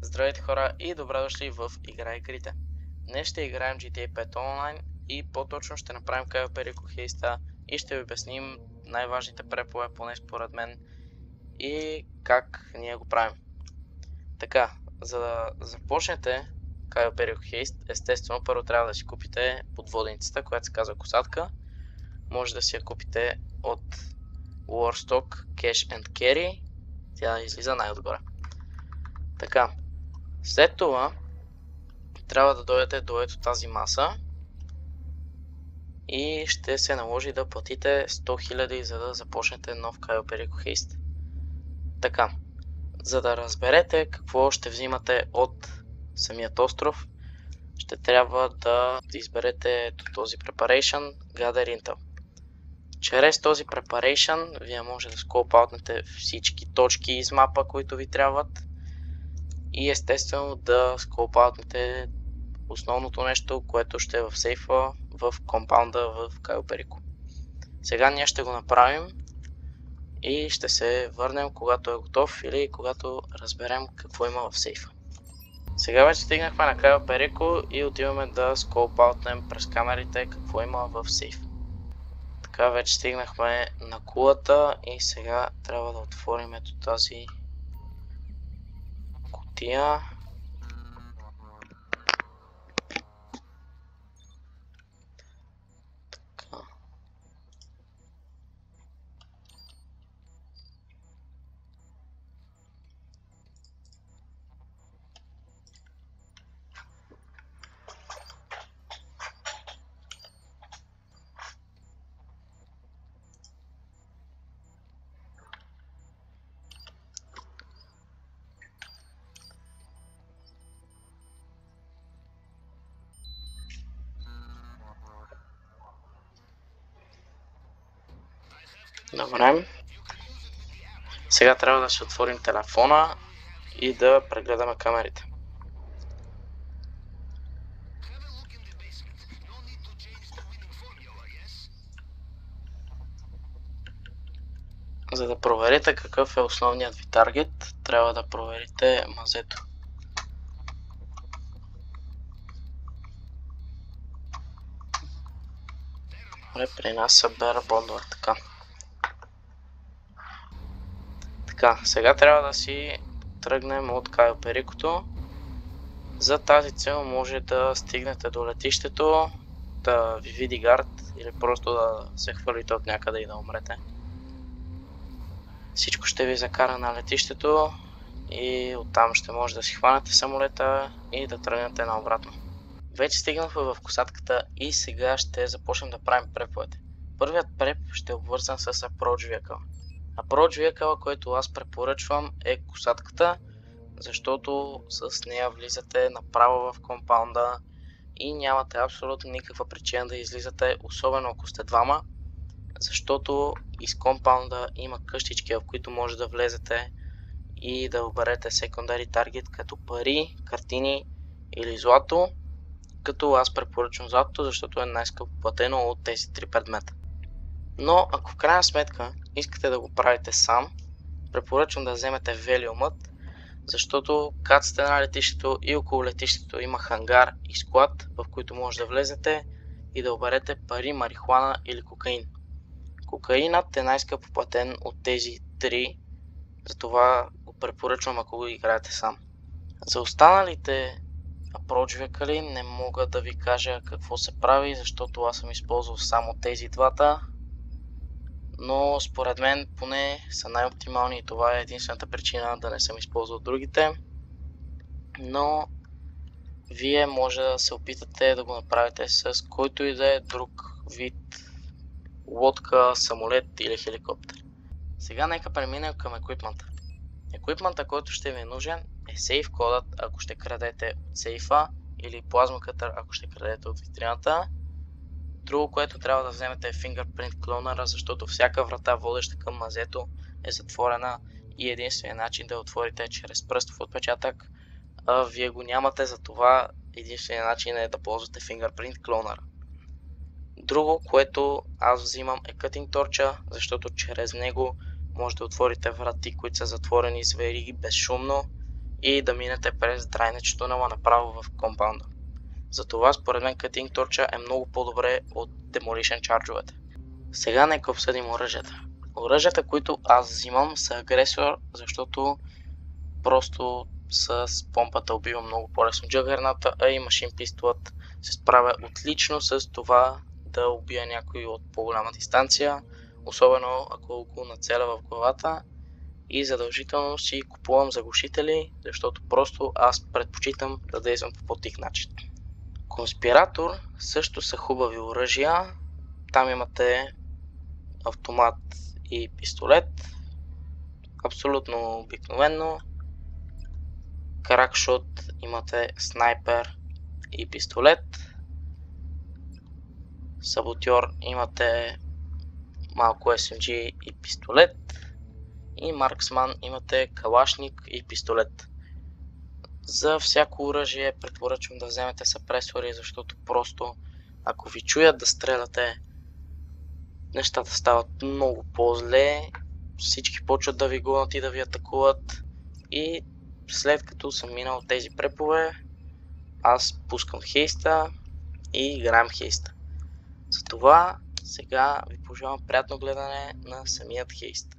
Здравейте хора и добре дошли в Игра игрите. Днес ще играем GTA 5 Online и по-точно ще направим Кайл Перико хейста и ще ви обясним най-важните препове, поне според мен, и как ние го правим. Така, за да започнете Кайл Перико хейст, естествено първо трябва да си купите подводницата, която се казва косатка. Може да си я купите от Warstock Cash and Carry, тя излиза най-отгоре. Така, след това трябва да дойдете до ето тази маса и ще се наложи да платите 100 000, за да започнете нов Кайл Перико хейст. Така, за да разберете какво ще взимате от самият остров, ще трябва да изберете този Preparation Gather Intel. Чрез този Preparation вие може да сколпаутнете всички точки из мапа, които ви трябват, и естествено да сколпаутнете основното нещо, което ще е в сейфа, в компаунда в Кайл Перико. Сега ние ще го направим и ще се върнем когато е готов или когато разберем какво има в сейфа. Сега вече стигнахме на Кайл Перико и отиваме да сколпаутнем през камерите какво има в сейф. Така вече стигнахме на кулата и сега трябва да отворим ето тази кутия. Добре. Сега трябва да си отворим телефона и да прегледаме камерите. За да проверите какъв е основният ви таргет, трябва да проверите мазето. Добре, при нас са бера бондове, така. Така, сега трябва да си тръгнем от Кайл Перикото. За тази цел може да стигнете до летището, да ви види гард или просто да се хвърлите от някъде и да умрете. Всичко ще ви закара на летището и оттам ще може да си хванете самолета и да тръгнете наобратно. Вече стигнахме в косатката и сега ще започнем да правим преповете. Първият преп ще е обвързан с Approach Vehicle. Approach Vehicle, който аз препоръчвам, е косатката, защото с нея влизате направо в компаунда и нямате абсолютно никаква причина да излизате, особено ако сте двама, защото из компаунда има къщички, в които може да влезете и да оберете секундари таргет като пари, картини или злато, като аз препоръчвам златото, защото е най-скъпо платено от тези три предмета. Но ако в крайна сметка искате да го правите сам, препоръчвам да вземете велиумът, защото като сте на летището и около летището има хангар и склад, в които може да влезете и да оберете пари, марихуана или кокаин. Кокаинът е най-скъпо платен от тези три, затова го препоръчвам, ако го играете сам. За останалите Approach Vehicle не мога да ви кажа какво се прави, защото аз съм използвал само тези двата, но според мен поне са най-оптимални и това е единствената причина да не съм използвал другите. Но вие може да се опитате да го направите с който и да е друг вид лодка, самолет или хеликоптер. Сега нека преминем към еквипмента. Еквипмента, който ще ви е нужен, е сейф кодът, ако ще крадете от сейфа, или плазма катър, ако ще крадете от витрината. Друго, което трябва да вземете, е Fingerprint Cloner, защото всяка врата, водеща към мазето, е затворена и единственият начин да я отворите е чрез пръстов отпечатък. Вие го нямате, затова единственият начин е да ползвате Fingerprint Cloner. Друго, което аз взимам, е Cutting Torch, защото чрез него може да отворите врати, които са затворени с вериги безшумно и да минете през драйнеч тунела направо в компаунда. Затова според мен Cutting Torch е много по-добре от Demolition Charge-овете. Сега нека обсъдим оръжията. Оръжията, които аз взимам, са агресор, защото просто с помпата убивам много по-лесно джагърната, а и машин пистолът се справя отлично с това да убия някой от по-голяма дистанция, особено ако го нацеля в главата, и задължително си купувам заглушители, защото просто аз предпочитам да действам по по-тих начин. Конспиратор също са хубави оръжия. Там имате автомат и пистолет. Абсолютно обикновено. Кракшот имате снайпер и пистолет. Саботьор имате малко SMG и пистолет. И марксман имате калашник и пистолет. За всяко оръжие препоръчвам да вземете съпресори, защото просто ако ви чуят да стреляте, нещата стават много по-зле, всички почват да ви гонят и да ви атакуват, и след като съм минал тези препове, аз пускам хейста и играем хейста. Затова сега ви пожелавам приятно гледане на самият хейст.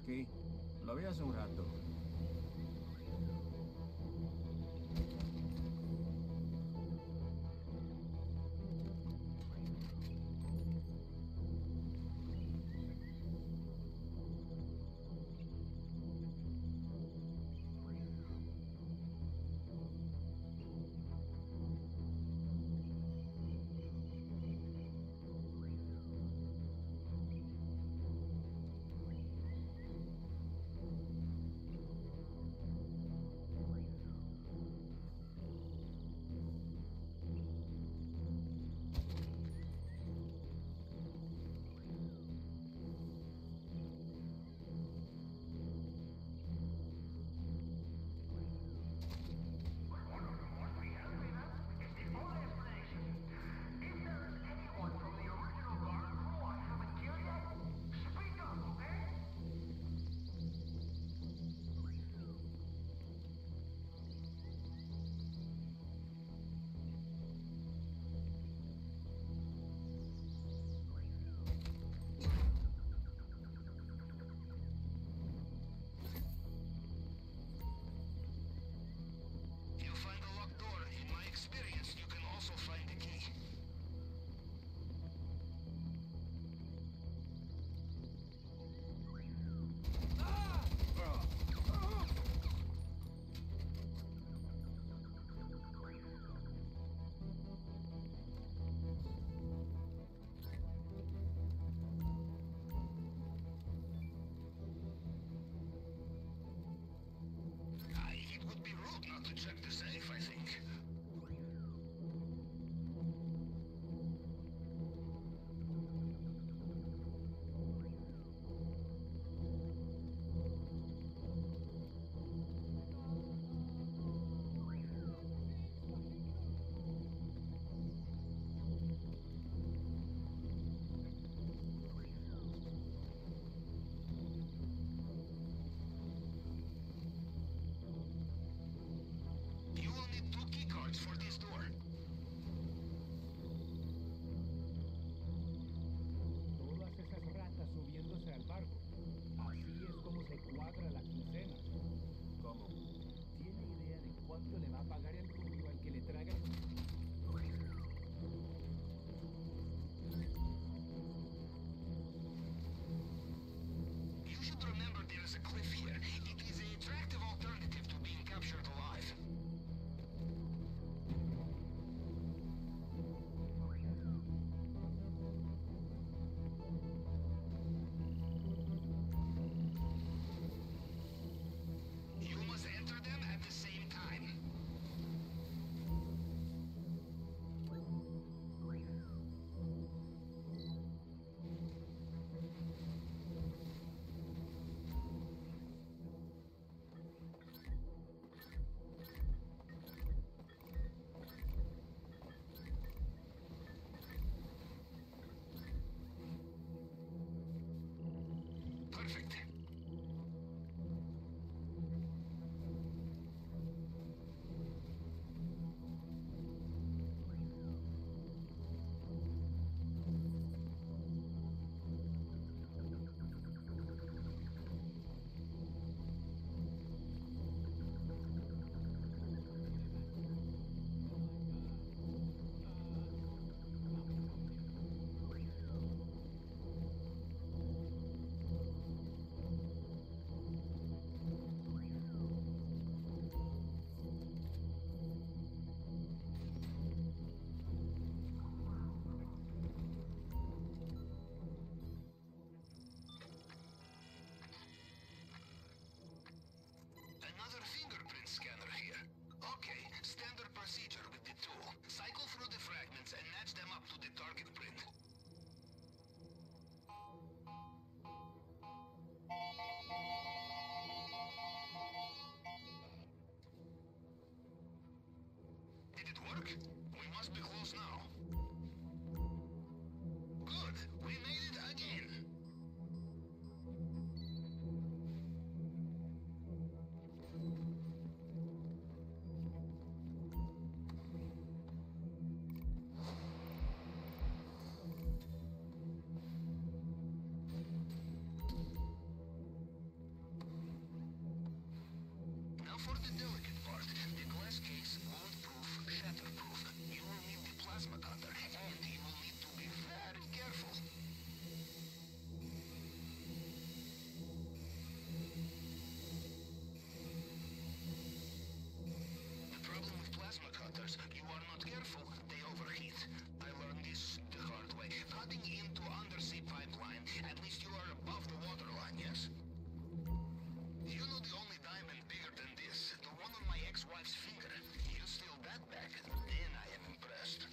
aquí. Lo vi hace un rato. for the delicate part. The glass case, bulletproof, shatterproof. You will need the plasma cutter, and you will need to be very careful. The problem with plasma cutters, you are not careful, they overheat. I learned this the hard way. Cutting into undersea pipeline, at least you are above the waterline, yes? You know the only diamond bigger than this, the one on my ex-wife's finger. You steal that back, then I am impressed.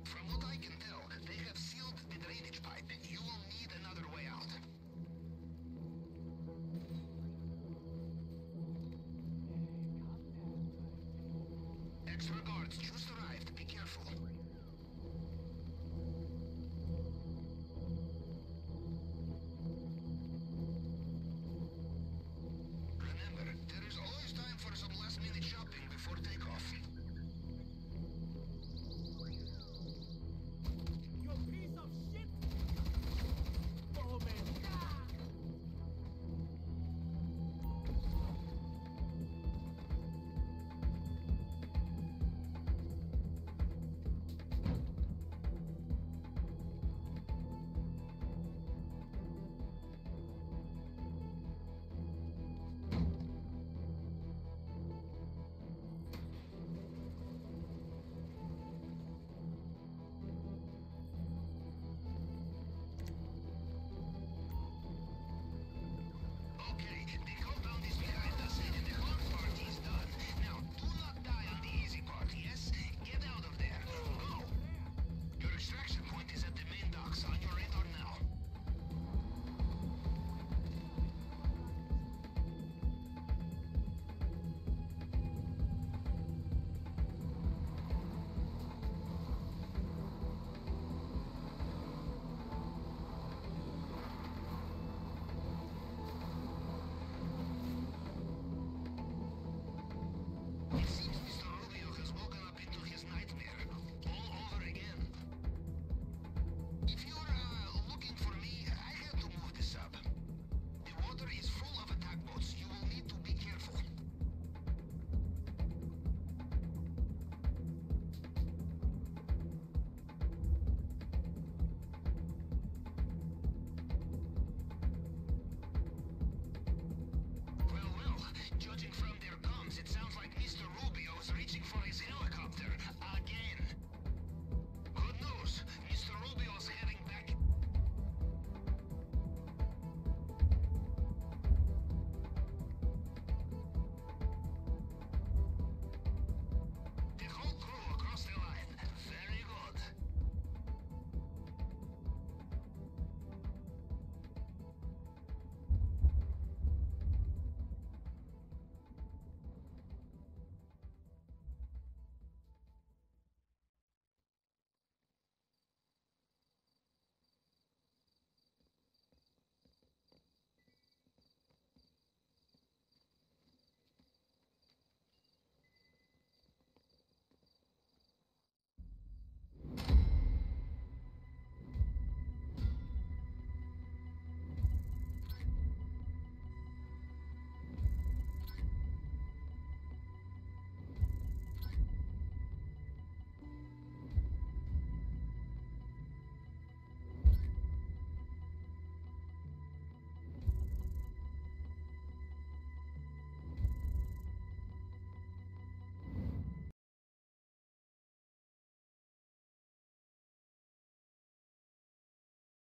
From what I can tell, they have sealed the drainage pipe. You will need another way out. Extra guards just arrived. Be careful. Remember, there is always time for some last-minute shopping before takeoff. You piece of shit! Oh, man. Okay, the compound is behind us, and the hard part is done. Now, do not die on the easy part, yes? Get out of there. Go! Your extraction point is at the main docks, on your radar now. It seems Mr. Rubio has woken up into his nightmare. All over again. If you're looking for me, I had to move this up. The water is full of attack boats. You will need to be careful. Well, judging from